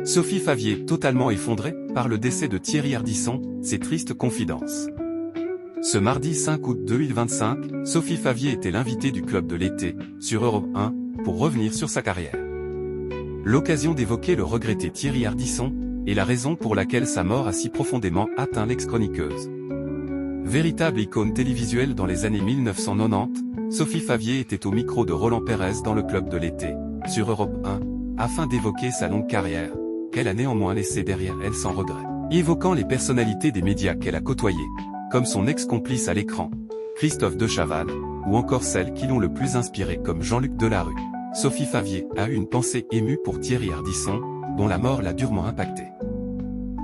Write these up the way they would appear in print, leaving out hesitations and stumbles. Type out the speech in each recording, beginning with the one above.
Sophie Favier, totalement effondrée par le décès de Thierry Ardisson, ses tristes confidences. Ce mardi 5 août 2025, Sophie Favier était l'invitée du Club de l'été, sur Europe 1, pour revenir sur sa carrière. L'occasion d'évoquer le regretté Thierry Ardisson, et la raison pour laquelle sa mort a si profondément atteint l'ex-chroniqueuse. Véritable icône télévisuelle dans les années 1990, Sophie Favier était au micro de Roland Pérez dans le Club de l'été, sur Europe 1, afin d'évoquer sa longue carrière, qu'elle a néanmoins laissée derrière elle sans regret. Évoquant les personnalités des médias qu'elle a côtoyées, comme son ex-complice à l'écran, Christophe de Chavannes, ou encore celles qui l'ont le plus inspiré comme Jean-Luc Delarue, Sophie Favier a eu une pensée émue pour Thierry Ardisson, dont la mort l'a durement impacté.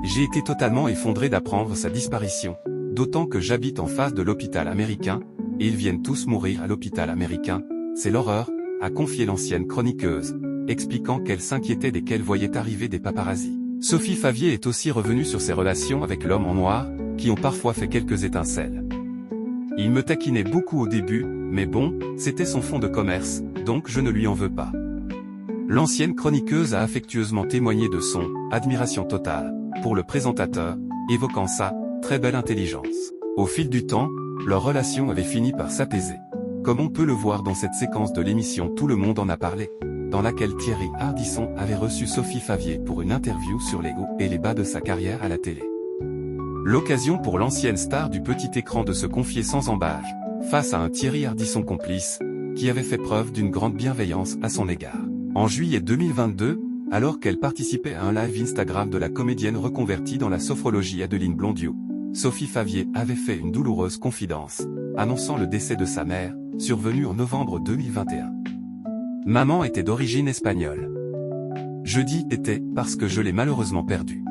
J'ai été totalement effondré d'apprendre sa disparition, d'autant que j'habite en face de l'hôpital américain, et ils viennent tous mourir à l'hôpital américain, c'est l'horreur, a confié l'ancienne chroniqueuse, expliquant qu'elle s'inquiétait dès qu'elle voyait arriver des paparazzis. Sophie Favier est aussi revenue sur ses relations avec l'homme en noir, qui ont parfois fait quelques étincelles. Il me taquinait beaucoup au début, mais bon, c'était son fonds de commerce, donc je ne lui en veux pas. L'ancienne chroniqueuse a affectueusement témoigné de son « admiration totale » pour le présentateur, évoquant sa « très belle intelligence ». Au fil du temps, leur relation avait fini par s'apaiser. Comme on peut le voir dans cette séquence de l'émission Tout le monde en a parlé, dans laquelle Thierry Ardisson avait reçu Sophie Favier pour une interview sur les hauts et les bas de sa carrière à la télé. L'occasion pour l'ancienne star du petit écran de se confier sans embâche, face à un Thierry Ardisson complice, qui avait fait preuve d'une grande bienveillance à son égard. En juillet 2022, alors qu'elle participait à un live Instagram de la comédienne reconvertie dans la sophrologie Adeline Blondiau, Sophie Favier avait fait une douloureuse confidence, annonçant le décès de sa mère, survenu en novembre 2021. Maman était d'origine espagnole. Je dis « était » parce que je l'ai malheureusement perdue.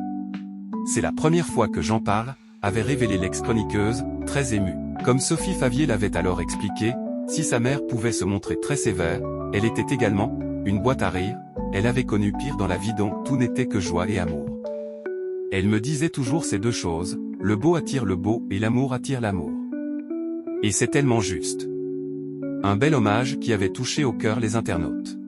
C'est la première fois que j'en parle, avait révélé l'ex-chroniqueuse, très émue. Comme Sophie Favier l'avait alors expliqué, si sa mère pouvait se montrer très sévère, elle était également une boîte à rire, elle avait connu pire dans la vie dont tout n'était que joie et amour. Elle me disait toujours ces deux choses, le beau attire le beau et l'amour attire l'amour. Et c'est tellement juste. Un bel hommage qui avait touché au cœur les internautes.